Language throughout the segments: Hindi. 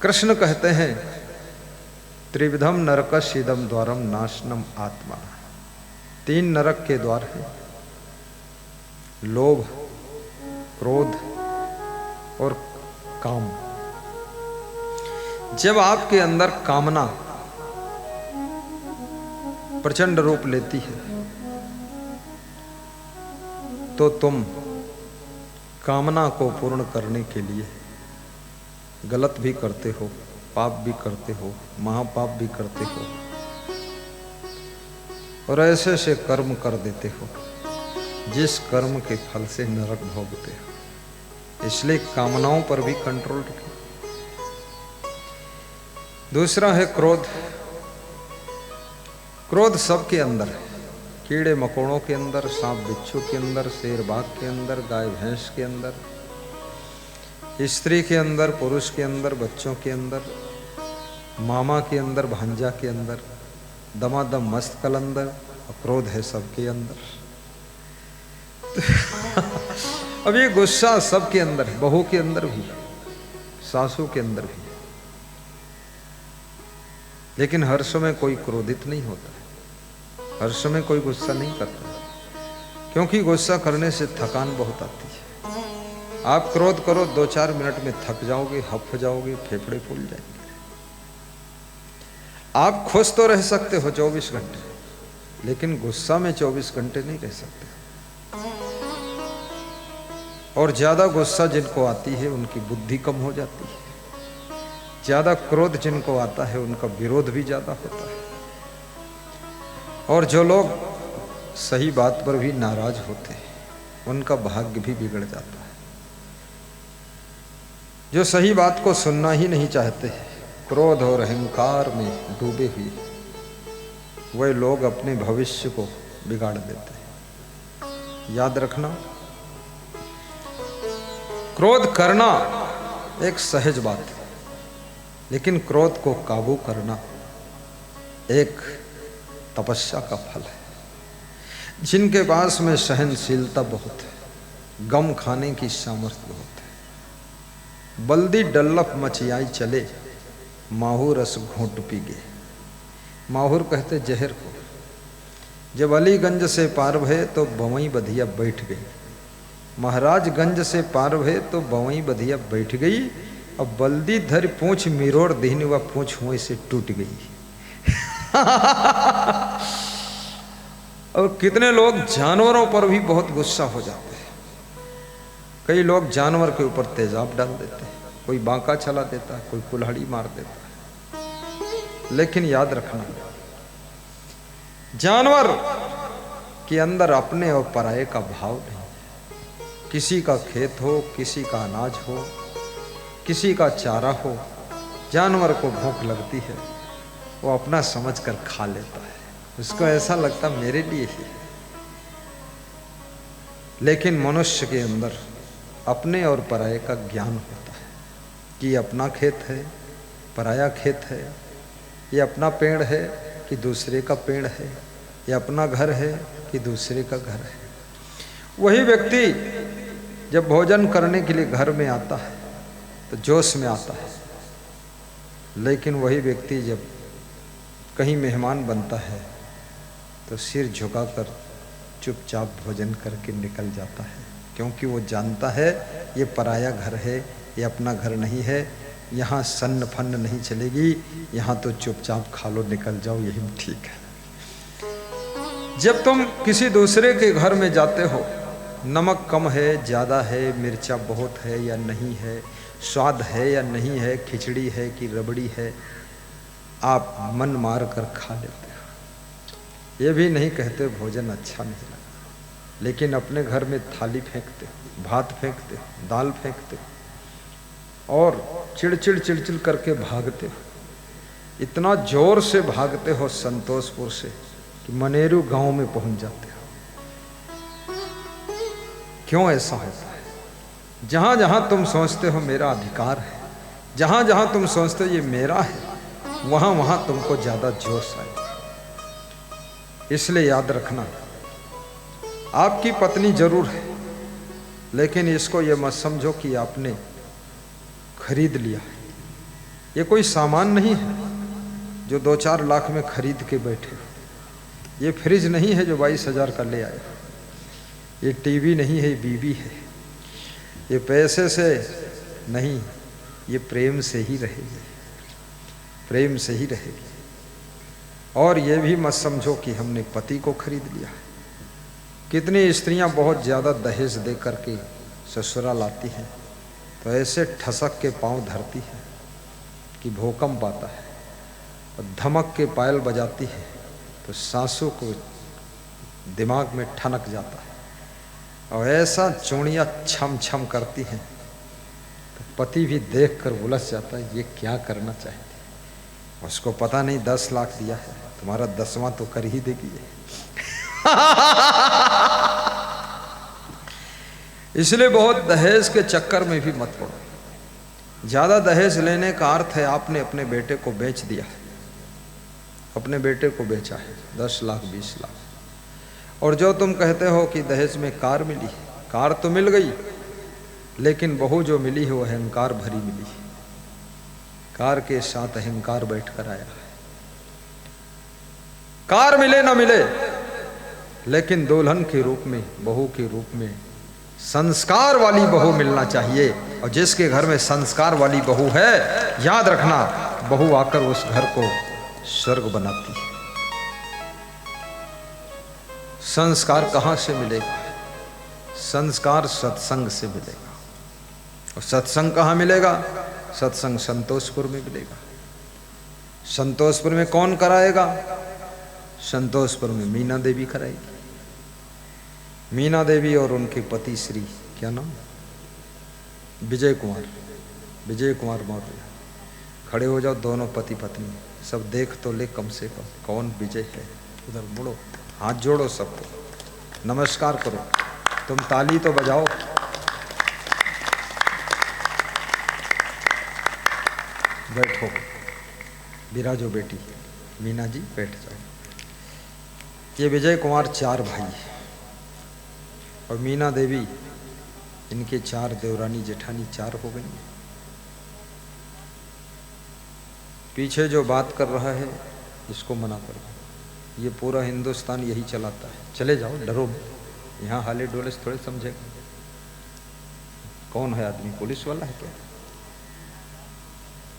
कृष्ण कहते हैं त्रिविधम नरकस्येदं द्वारम नाशनम आत्मा। 3 नरक के द्वार हैं, लोभ, क्रोध और काम। जब आपके अंदर कामना प्रचंड रूप लेती है तो तुम कामना को पूर्ण करने के लिए गलत भी करते हो, पाप भी करते हो, महापाप भी करते हो और ऐसे से कर्म कर देते हो जिस कर्म के फल से नरक भोगते हो। इसलिए कामनाओं पर भी कंट्रोल रखें। दूसरा है क्रोध। क्रोध सबके अंदर है, कीड़े मकोड़ों के अंदर, सांप बिच्छू के अंदर, शेर बाघ के अंदर, गाय भैंस के अंदर, स्त्री के अंदर, पुरुष के अंदर, बच्चों के अंदर, मामा के अंदर, भांजा के अंदर, दमादम मस्त कलंदर, क्रोध है सबके अंदर। अब ये गुस्सा सबके अंदर है, बहू के अंदर भी, सासू के अंदर भी। लेकिन हर समय कोई क्रोधित नहीं होता है, हर समय कोई गुस्सा नहीं करता, क्योंकि गुस्सा करने से थकान बहुत आती है। आप क्रोध करो 2-4 मिनट में थक जाओगे, हफ जाओगे, फेफड़े फूल जाएंगे। आप खुश तो रह सकते हो 24 घंटे, लेकिन गुस्सा में 24 घंटे नहीं रह सकते। और ज्यादा गुस्सा जिनको आती है उनकी बुद्धि कम हो जाती है, ज्यादा क्रोध जिनको आता है उनका विरोध भी ज्यादा होता है। और जो लोग सही बात पर भी नाराज होते हैं उनका भाग्य भी बिगड़ जाता है। जो सही बात को सुनना ही नहीं चाहते, क्रोध और अहंकार में डूबे हुए, वह लोग अपने भविष्य को बिगाड़ देते हैं। याद रखना, क्रोध करना एक सहज बात है, लेकिन क्रोध को काबू करना एक तपस्या का फल है। जिनके पास में सहनशीलता बहुत है, गम खाने की सामर्थ्य बहुत है, बल्दी डल्लफ मचियाई चले, माहू रस घोंट पी गे। माहूर कहते जहर को। जब अलीगंज से पार भये तो बवई बधिया बैठ गई, महाराजगंज से पार भये तो बवई बधिया बैठ गई। अब बल्दी धर पूंछ मिरोड़ दीन व पूंछ हुए से टूट गई। और कितने लोग जानवरों पर भी बहुत गुस्सा हो जाते हैं। कई लोग जानवर के ऊपर तेजाब डाल देते हैं, कोई बांका चला देता है, कोई कुल्हाड़ी मार देता है। लेकिन याद रखना, जानवर के अंदर अपने और पराये का भाव नहीं। किसी का खेत हो, किसी का अनाज हो, किसी का चारा हो, जानवर को भूख लगती है, वो अपना समझकर खा लेता है। उसको ऐसा लगता मेरे लिए ही। लेकिन मनुष्य के अंदर अपने और पराये का ज्ञान होता है कि अपना खेत है, पराया खेत है, ये अपना पेड़ है कि दूसरे का पेड़ है, ये अपना घर है कि दूसरे का घर है। वही व्यक्ति जब भोजन करने के लिए घर में आता है तो जोश में आता है, लेकिन वही व्यक्ति जब कहीं मेहमान बनता है तो सिर झुकाकर चुपचाप भोजन करके निकल जाता है, क्योंकि वो जानता है ये पराया घर है, ये अपना घर नहीं है, यहाँ सन्न फन्न नहीं चलेगी, यहाँ तो चुपचाप खा लो, निकल जाओ, यही ठीक है। जब तुम किसी दूसरे के घर में जाते हो, नमक कम है, ज़्यादा है, मिर्चा बहुत है या नहीं है, स्वाद है या नहीं है, खिचड़ी है कि रबड़ी है, आप मन मार कर खा लेते हो। ये भी नहीं कहते भोजन अच्छा नहीं लगा, लेकिन अपने घर में थाली फेंकते, भात फेंकते, दाल फेंकते और चिड़चिड़ चिड़चिड़ करके भागते हो। इतना जोर से भागते हो संतोषपुर से कि मनेरू गांव में पहुंच जाते हो। क्यों ऐसा होता है? जहां जहां तुम सोचते हो मेरा अधिकार है, जहां जहां तुम सोचते हो ये मेरा है, वहां वहां तुमको ज्यादा जोश आए। इसलिए याद रखना, आपकी पत्नी जरूर है, लेकिन इसको ये मत समझो कि आपने खरीद लिया है। ये कोई सामान नहीं है जो 2-4 लाख में खरीद के बैठे। ये फ्रिज नहीं है जो 22,000 का ले आए। ये टीवी नहीं है, ये बीवी है। ये पैसे से नहीं, ये प्रेम से ही रहेगी, प्रेम से ही रहेगी। और ये भी मत समझो कि हमने पति को खरीद लिया। कितनी स्त्रियां बहुत ज़्यादा दहेज दे करके ससुराल आती हैं तो ऐसे ठसक के पांव धरती है कि भूकंप आता है, और धमक के पायल बजाती है तो सासू को दिमाग में ठनक जाता है, और ऐसा चूड़ियाँ छम छम करती हैं तो पति भी देख कर उलझ जाता है, ये क्या करना चाहती है। उसको पता नहीं 10 लाख दिया है, तुम्हारा 10वां तो कर ही देगी ये। इसलिए बहुत दहेज के चक्कर में भी मत पड़ो। ज़्यादा दहेज लेने का अर्थ है आपने अपने बेटे को बेच दिया है, अपने बेटे को बेचा है 10 लाख 20 लाख। और जो तुम कहते हो कि दहेज में कार मिली, कार तो मिल गई, लेकिन बहू जो मिली है वो अहंकार भरी मिली। कार के साथ अहंकार बैठ कर आया है। कार मिले ना मिले, लेकिन दुल्हन के रूप में, बहू के रूप में संस्कार वाली बहू मिलना चाहिए। और जिसके घर में संस्कार वाली बहू है, याद रखना, बहू आकर उस घर को स्वर्ग बनाती है। संस्कार कहां से मिलेगा? संस्कार सत्संग से मिलेगा। और सत्संग कहां मिलेगा? सत्संग संतोषपुर में मिलेगा। संतोषपुर में कौन कराएगा? संतोषपुर में मीना देवी कराएगी। मीना देवी और उनके पति श्री, क्या नाम, विजय कुमार, विजय कुमार मौर्य। खड़े हो जाओ दोनों पति पत्नी, सब देख तो ले कम से कम कौन विजय है। उधर मुड़ो, हाथ जोड़ो, सबको नमस्कार करो, तुम ताली तो बजाओ। बैठो, विराजो बेटी, मीना जी बैठ जाओ। ये विजय कुमार 4 भाई है, और मीना देवी, इनके 4 देवरानी जेठानी 4 हो गई। पीछे जो बात कर रहा है इसको मना करो। ये पूरा हिंदुस्तान यही चलाता है। चले जाओ, डरो मत। यहाँ हाले डोले से थोड़े समझेगा। कौन है आदमी? पुलिस वाला है क्या?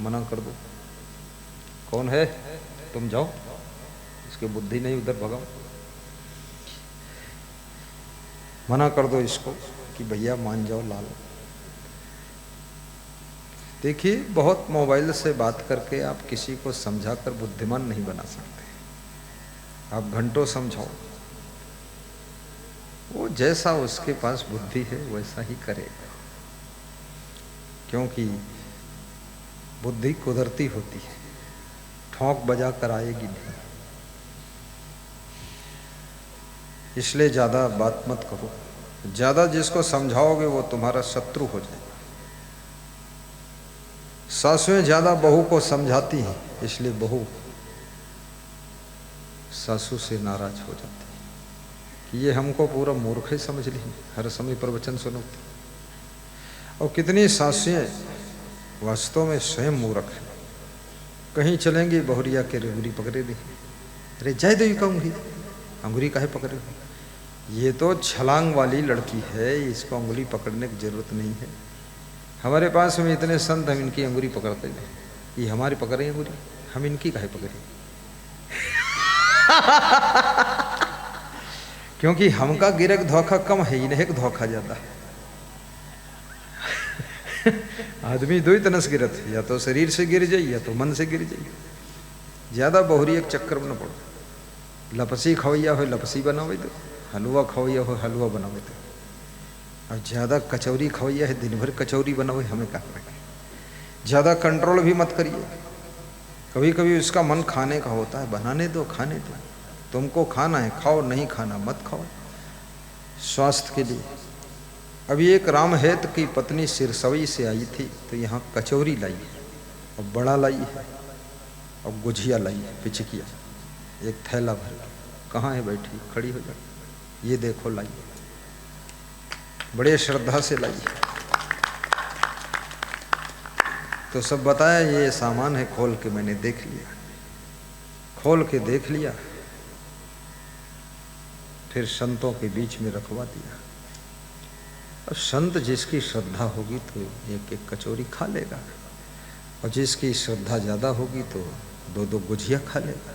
मना कर दो। कौन है? तुम जाओ, इसकी बुद्धि नहीं, उधर भगाओ। मना कर दो इसको कि भैया मान जाओ, लाल। देखिए, बहुत मोबाइल से बात करके आप किसी को समझाकर बुद्धिमान नहीं बना सकते। आप घंटों समझाओ, वो जैसा उसके पास बुद्धि है वैसा ही करेगा, क्योंकि बुद्धि कुदरती होती है, ठोंक बजा कर आएगी नहीं। इसलिए ज़्यादा बात मत करो। ज़्यादा जिसको समझाओगे वो तुम्हारा शत्रु हो जाएगा। सासुएं ज़्यादा बहू को समझाती हैं, इसलिए बहू सासू से नाराज हो जाती है कि ये हमको पूरा मूर्ख ही समझ ली, हर समय प्रवचन सुनो। और कितनी सासुएं वास्तव में स्वयं मूर्ख है। कहीं चलेंगी, बहुरिया के अंगुरी पकड़े दी, अरे जय देवी कहूँगी, अंगुरी काहे पकड़े? ये तो छलांग वाली लड़की है, इसको अंगुली पकड़ने की जरूरत नहीं है। हमारे पास में इतने संत, हम इनकी अंगुरी पकड़ते हैं। ये हमारी पकड़े अंगुरी, हम इनकी काहे पकड़े? क्योंकि हमका गिरक धोखा कम है, इन्हें एक धोखा ज्यादा है। आदमी 2 तनस गिरत है, या तो शरीर से गिर जाए या तो मन से गिर जाए। ज्यादा बहुरी एक चक्कर में न पड़ो। लपसी खवैया हो लपसी बनावे तो, हलवा खवैया हो हलवा बनावे तो। अब ज़्यादा कचौरी खवैया है, दिन भर कचौरी बनावे, हमें क्या करेंगे? ज़्यादा कंट्रोल भी मत करिए। कभी कभी उसका मन खाने का होता है, बनाने दो, खाने दो। तुमको खाना है खाओ, नहीं खाना मत खाओ, स्वास्थ्य के लिए। अभी एक रामहेत की पत्नी सिरसवई से आई थी, तो यहाँ कचौरी लाई है, और बड़ा लाई है, और गुझिया लाई है, पिचकिया, एक थैला भर। कहाँ है बैठी? खड़ी हो जाए, ये देखो लाई, बड़े श्रद्धा से लाई। तो सब बताया ये सामान है, खोल के मैंने देख लिया, खोल के देख लिया, फिर संतों के बीच में रखवा दिया। और संत जिसकी श्रद्धा होगी तो एक एक कचौरी खा लेगा, और जिसकी श्रद्धा ज़्यादा होगी तो दो दो गुजिया खा लेगा,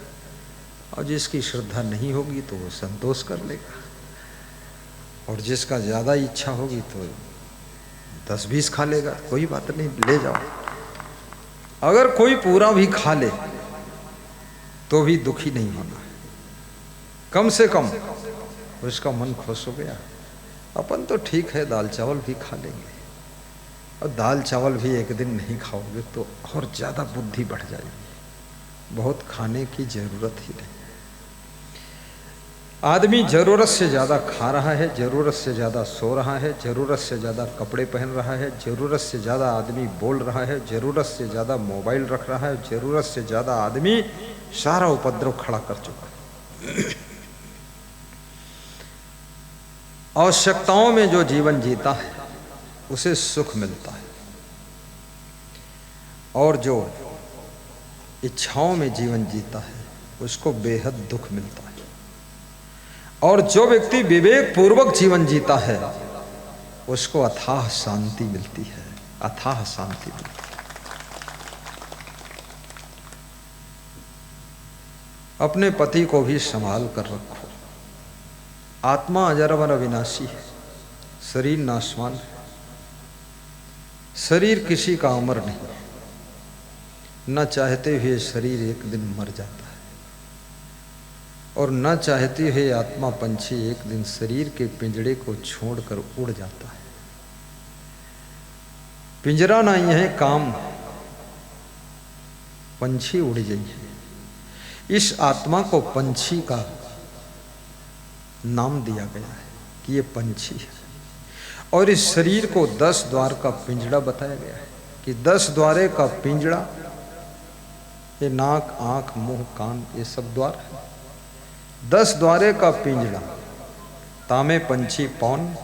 और जिसकी श्रद्धा नहीं होगी तो वो संतोष कर लेगा, और जिसका ज़्यादा इच्छा होगी तो 10-20 खा लेगा। कोई बात नहीं, ले जाओ। अगर कोई पूरा भी खा ले तो भी दुखी नहीं होना है, कम से कम उसका मन खुश हो गया। अपन तो ठीक है, दाल चावल भी खा लेंगे, और दाल चावल भी एक दिन नहीं खाओगे तो और ज़्यादा बुद्धि बढ़ जाएगी। बहुत खाने की ज़रूरत ही नहीं। आदमी ज़रूरत से ज़्यादा खा रहा है, ज़रूरत से ज़्यादा सो रहा है, ज़रूरत से ज़्यादा कपड़े पहन रहा है, ज़रूरत से ज़्यादा आदमी बोल रहा है, ज़रूरत से ज़्यादा मोबाइल रख रहा है, ज़रूरत से ज़्यादा आदमी सारा उपद्रव खड़ा कर चुका है। आवश्यकताओं में जो जीवन जीता है उसे सुख मिलता है, और जो इच्छाओं में जीवन जीता है उसको बेहद दुख मिलता है। और जो व्यक्ति विवेक पूर्वक जीवन जीता है उसको अथाह शांति मिलती है, अथाह शांति मिलती है। अपने पति को भी संभाल कर रखो। आत्मा अजर अविनाशी है, शरीर नाशवान है। शरीर किसी का अमर नहीं, न चाहते हुए शरीर एक दिन मर जाता है, और न चाहते हुए आत्मा पंछी एक दिन शरीर के पिंजड़े को छोड़कर उड़ जाता है। पिंजरा नहीं है काम, पंछी उड़ जाइए। इस आत्मा को पंछी का नाम दिया गया है कि ये पंछी है, और इस शरीर को 10 द्वार का पिंजड़ा बताया गया है कि 10 द्वारे का पिंजड़ा, ये नाक, आंख, मुंह, कान, ये सब द्वार है। 10 द्वारे का पिंजड़ा, तामे पंछी पौन,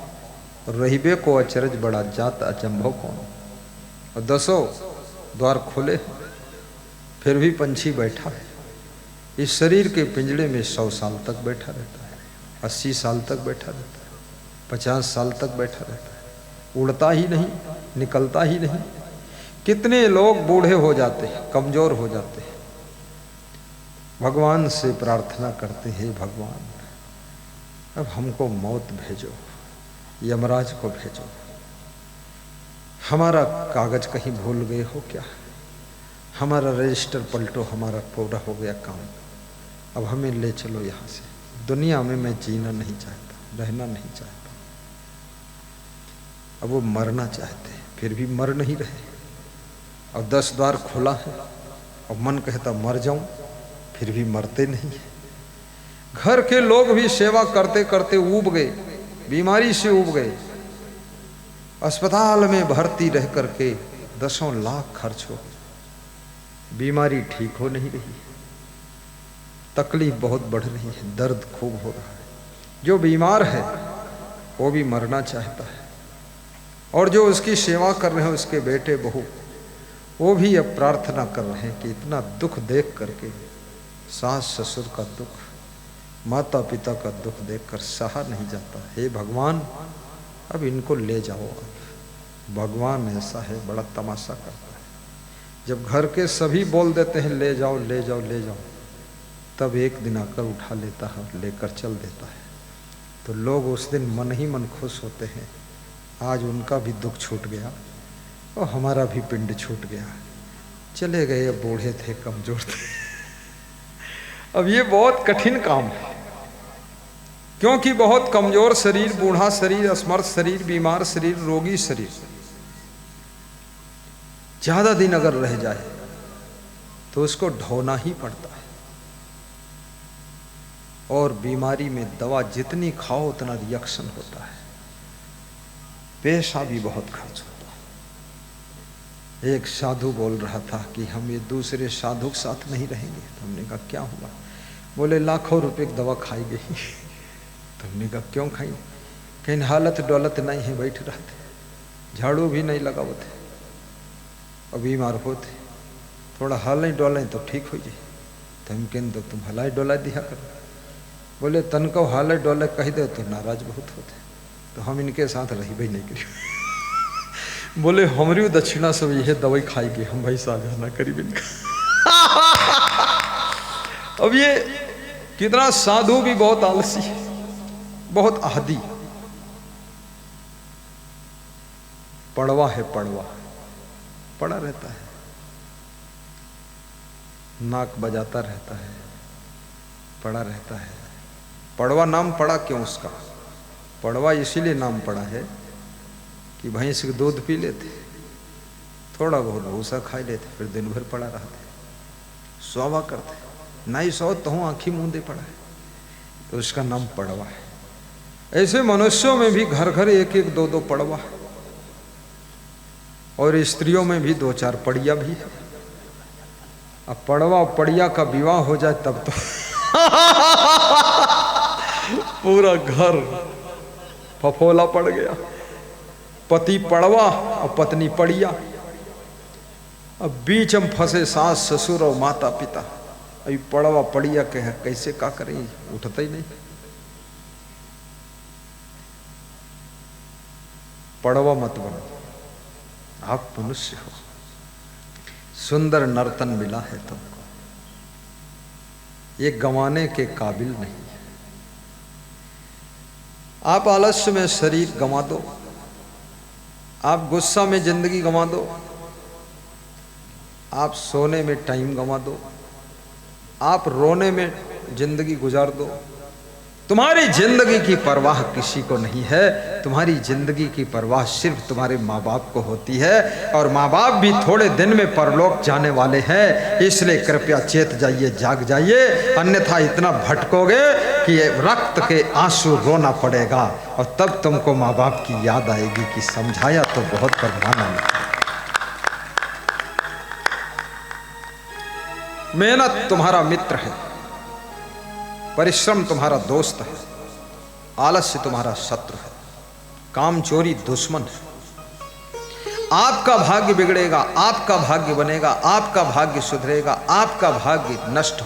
रहीबे को अचरज बड़ा जात अचंभव कौन। और 10 द्वार खुले, फिर भी पंछी बैठा है। इस शरीर के पिंजड़े में 100 साल तक बैठा रहता है, 80 साल तक बैठा रहता है, 50 साल तक बैठा रहता है, उड़ता ही नहीं, निकलता ही नहीं। कितने लोग बूढ़े हो जाते हैं, कमजोर हो जाते हैं, भगवान से प्रार्थना करते हैं, भगवान अब हमको मौत भेजो, यमराज को भेजो, हमारा कागज कहीं भूल गए हो क्या, हमारा रजिस्टर पलटो, हमारा पूरा हो गया काम, अब हमें ले चलो यहाँ से। दुनिया में मैं जीना नहीं चाहता, रहना नहीं चाहता। अब वो मरना चाहते हैं, फिर भी मर नहीं रहे, और 10 द्वार खुला है, और मन कहता मर जाऊं, फिर भी मरते नहीं है। घर के लोग भी सेवा करते करते ऊब गए, बीमारी से ऊब गए, अस्पताल में भर्ती रह करके 10 लाख खर्च हो, बीमारी ठीक हो नहीं रही, तकलीफ बहुत बढ़ रही है, दर्द खूब हो रहा है। जो बीमार है वो भी मरना चाहता है, और जो उसकी सेवा कर रहे हैं उसके बेटे बहू, वो भी अब प्रार्थना कर रहे हैं कि इतना दुख देख करके, सास ससुर का दुख, माता पिता का दुख देखकर सहा नहीं जाता। हे भगवान अब इनको ले जाओ। अब भगवान ऐसा है, बड़ा तमाशा करता है। जब घर के सभी बोल देते हैं ले जाओ ले जाओ ले जाओ, तब एक दिन आकर उठा लेता है और लेकर चल देता है। तो लोग उस दिन मन ही मन खुश होते हैं, आज उनका भी दुख छूट गया और हमारा भी पिंड छूट गया। चले गए, अब बूढ़े थे, कमजोर थे। अब ये बहुत कठिन काम है, क्योंकि बहुत कमजोर शरीर, बूढ़ा शरीर, असमर्थ शरीर, बीमार शरीर, रोगी शरीर ज्यादा दिन अगर रह जाए तो उसको ढोना ही पड़ता है। और बीमारी में दवा जितनी खाओ उतना रिएक्शन होता है, पैसा भी बहुत खर्च होता है। एक साधु बोल रहा था कि हम ये दूसरे साधु के साथ नहीं रहेंगे। तो हमने कहा क्या हुआ? बोले लाखों रुपए की दवा खाई गई। तो हमने कहा क्यों खाई? कहीं हालत डौलत नहीं है, बैठ रहे थे, झाड़ू भी नहीं लगाओ थे। और बीमार होते, थोड़ा हल डोलें तो ठीक हो जाए। तो हम कहते तो तुम हलाई डोला दिया करो। बोले तन को हाल डोले कह दे तो नाराज बहुत होते, तो हम इनके साथ रही भाई नहीं करी। बोले हमारी दक्षिणा सब यह दवाई खाएगी, हम भाई साझा ना करीब इनका। अब ये कितना साधु भी बहुत आलसी है, बहुत आदी। पड़वा है, पड़वा पड़ा रहता है, नाक बजाता रहता है, पड़ा रहता है। पड़वा नाम पड़ा क्यों उसका? पड़वा इसीलिए नाम पड़ा है कि भैंस के दूध पी लेते, थोड़ा बहुत भूसा खा लेते, फिर दिन भर पड़ा रहते, सोवा करते, नहीं सो तो हूँ आँखी मूंदे पड़ा है, तो उसका नाम पड़वा है। ऐसे मनुष्यों में भी घर घर एक एक दो दो पड़वा है, और स्त्रियों में भी दो चार पड़िया भी है। अब पड़वा और पड़िया का विवाह हो जाए तब तो पूरा घर फफोला पड़ गया। पति पड़वा और पत्नी पड़िया, अब बीच में फंसे सास ससुर और माता पिता। अभी पड़वा पड़िया कह कैसे का करें, उठता ही नहीं। पड़वा मत बनो, आप मनुष्य हो, सुंदर नर्तन मिला है तुमको, ये गंवाने के काबिल नहीं है। आप आलस्य में शरीर गंवा दो, आप गुस्सा में जिंदगी गंवा दो, आप सोने में टाइम गंवा दो, आप रोने में जिंदगी गुजार दो। तुम्हारी जिंदगी की परवाह किसी को नहीं है, तुम्हारी जिंदगी की परवाह सिर्फ तुम्हारे माँ बाप को होती है, और माँ बाप भी थोड़े दिन में परलोक जाने वाले हैं। इसलिए कृपया चेत जाइए, जाग जाइए, अन्यथा इतना भटकोगे कि रक्त के आंसू रोना पड़ेगा, और तब तुमको माँ बाप की याद आएगी कि समझाया तो बहुत पर माना नहीं। मेहनत तुम्हारा मित्र है, परिश्रम तुम्हारा दोस्त है, आलस्य तुम्हारा शत्रु है, काम चोरी दुश्मन है। आपका भाग्य बिगड़ेगा, आपका भाग्य बनेगा, आपका भाग्य सुधरेगा, आपका भाग्य नष्ट